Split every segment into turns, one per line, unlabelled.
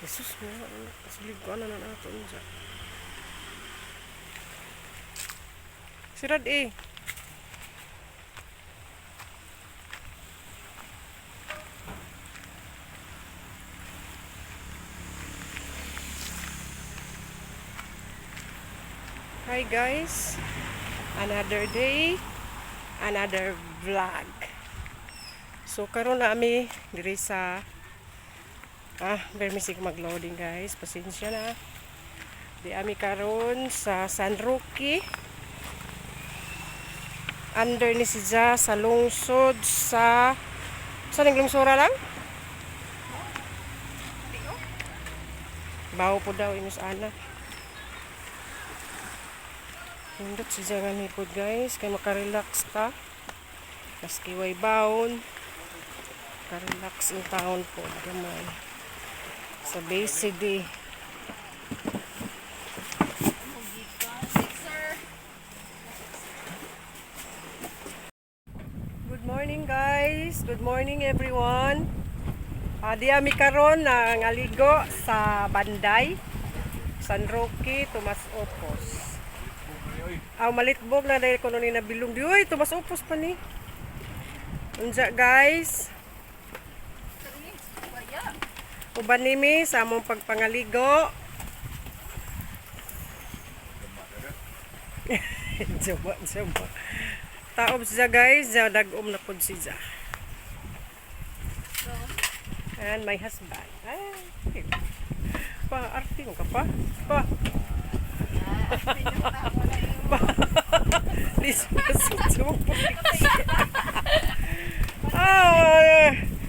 Jesus mo, silig ko na nato niya. Sirad eh. Hi guys, another day, another vlog. So karon na ami diri sa permisig mag-loading guys, pasensya na. Di ami karon sa San Roque. Under ni siya sa lungsod sa ning lungsura lang? Bawo po daw inos ana. Hindot siya nga nipod guys, kaya makarelax ta. Maski way bound. Makarelax in town po. Gamay. Sa BCD. Good morning guys. Good morning everyone. Di ami karon na ngaligo sa Banday. San Roque, Tomas Opos. Malitbog na dahil ko nung nabilong. Di, uy, Tomas Opos pa ni. Unja guys. Uban nimi sa among pagpangaligo. Jaba. Taob siya guys. Dagom na pod siya. And my husband. Pa-arte mo ka pa? Pa.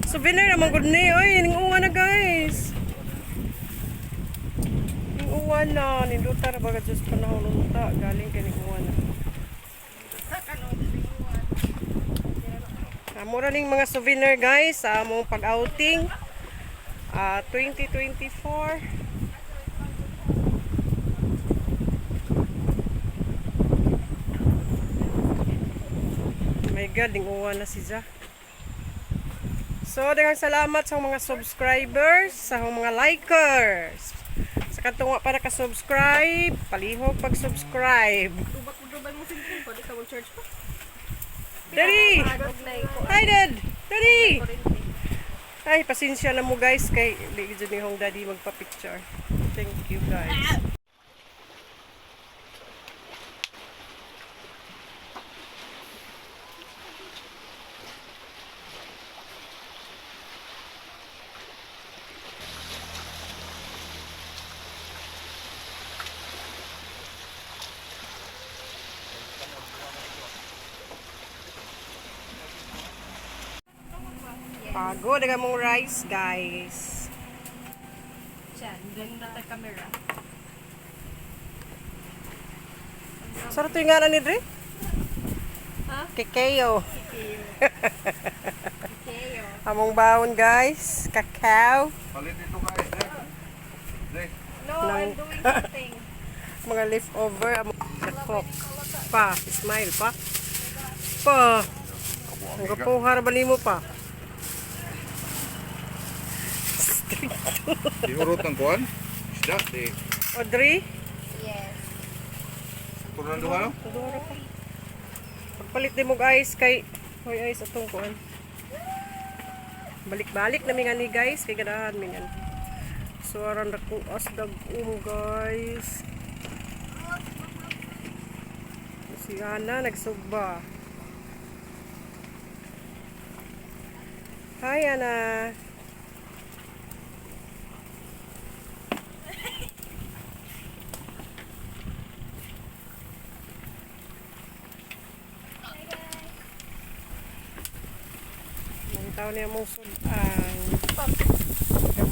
Souvenir naman good ni. Oy, ninguwan na guys. Ninguwan na. Ninduta na baga just panahon unta. Galing ka ninguwan na. Mura ning mga souvenir guys sa among pag-outing 2024. My God, ninguwan na siya. So, daghang salamat sa mga subscribers, sa mga likers. Sa katong para ka-subscribe, palihog pag-subscribe. Daddy! Hi, Dad! Daddy! Ay, pasensya na mo guys kay di ni hong daddy magpa-picture. Thank you guys. Pagod dengan mong rice guys.
Diyan, ganun na tayo camera.
Sarap ito yung ngalan ni Dre?
Ha?
Kekeo.
Kekeo.
Among baon guys. Kakao.
Palit ito guys, Dre.
No, I'm doing something.
Mga leftover. Among kaklok. Pa. Smile pa. Pa. Ang kapuhar ba mo pa?
Diurot ng kuhan? Isda, di.
Audrey?
Yes.
Kurang duha, no?
Tudura pa. Pagpalit din mo guys kay hoy ay sa tong kuan. Balik-balik na mi nga ni guys kay ganahan mi nga. So aron dako as dag-um guys. Si Ana nagsugba. Hi Ana. Tao niya mong sudan.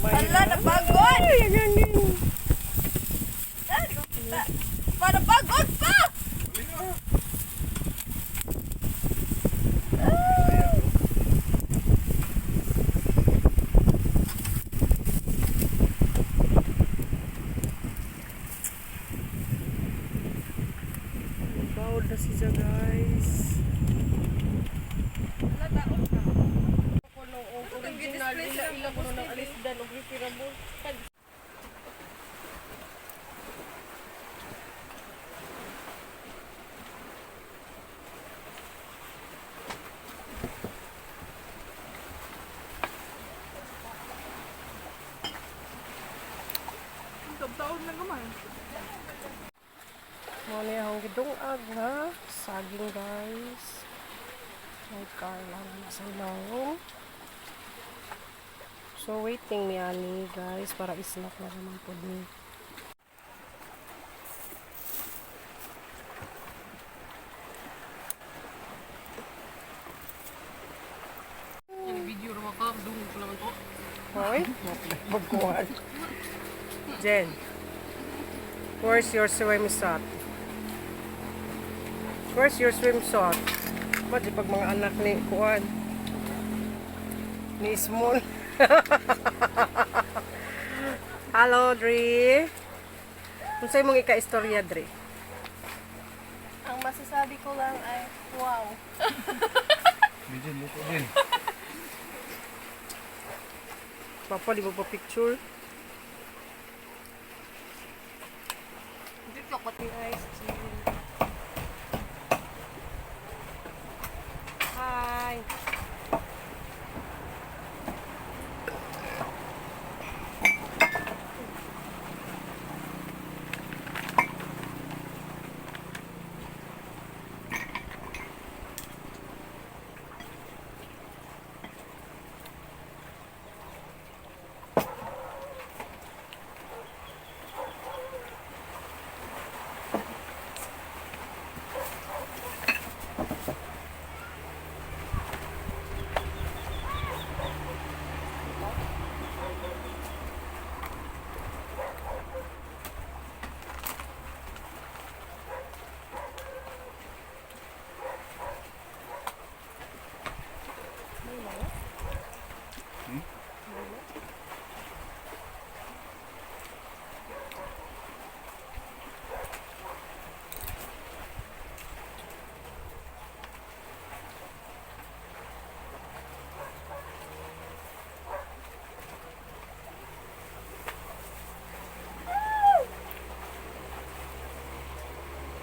Hala, napagod!
Ay, ganin.
Napagod pa!
Bawod na siya guys.
Original, ila ko nung alisdan, og repairable.
Ang gidungag na saging guys. May Carla na nasa loob. So waiting ni Ani guys para isnak na naman po ni. Hoy, magkuhan. Jen, where's your swimsuit? Where's your swimsuit? Ba't di pag mga anak ni kuhan? Ni Small. Hello, Dre. Kung sa'yo mong ika-istorya, Dre?
Ang masasabi ko lang ay, wow.
Bijin, luto din.
Papa, di magpa-picture?
Dito ko
Guys, hi.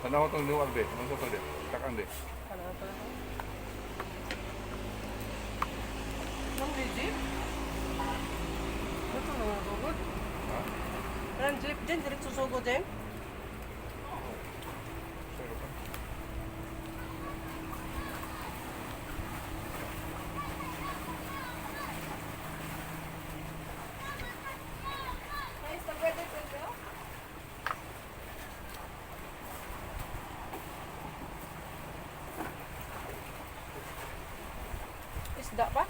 Tanaw itong luwag din. Ano ito din? Takang din.
Ma'am, jeep? Ito lang ang sugod.
Ha?
Parang jeep din, direct susugod din.
Sure ka?
Nice, the weather will go.
Isda pa?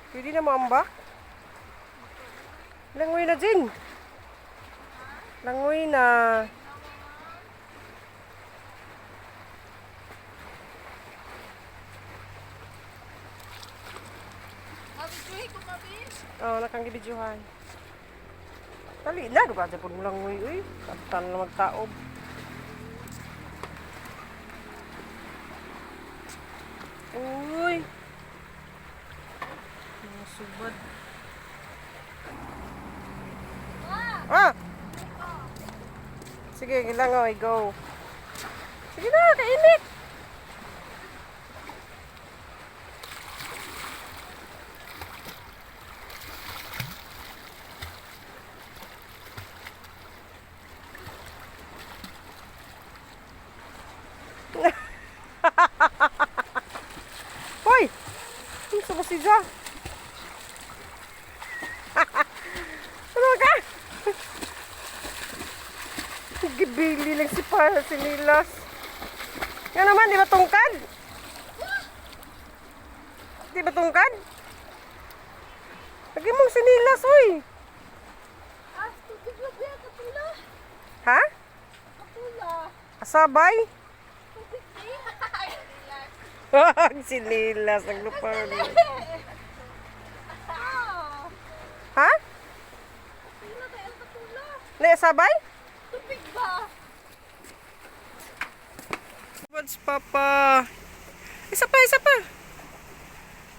Pwede na maambak? Langoy na din. Langoy na.
Mabisuhi ko, mabis.
Oh, nakang gibidyohan. Tali na, duga dyan po mo langoy. Uy, kaptan na magtaob. Uy. Mga subad. Ah! Sige, gilangoy, go. Sige na, kainit. Hoy! Ano sa si Ja? Ano ka? Gibili lang si Pa, si Nilas. Yan naman, di ba tungkad? Di ba tungkad? Lagi mong si Nilas, uy.
Ah, tubig na ba? Kapula.
Ha?
Kapula.
Asabay?
Tubig na.
Si Nilas, naglupad.
Ah,
Ha?
kapula tayo ang kapula.
Naisabay?
Tubig tubig ba?
What's papa? Isa pa, isa pa.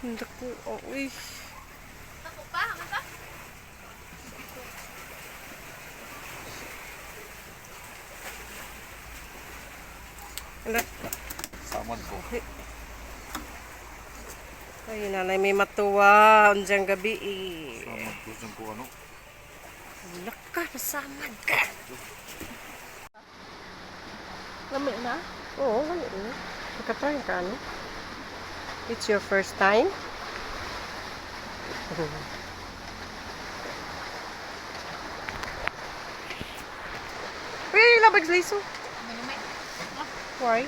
Naku, oh, uy.
Ako pa? Ano pa?
Ala,
Samad ko.
ay, nanay may matuwa. Undyang gabi eh.
Samad ko dyan ko ano.
Laka, masamad ka.
Lamig na?
Oo, wala na. Nakatry ka, ano? It's your first time? Uy, labag liso.
Manumay.
Why?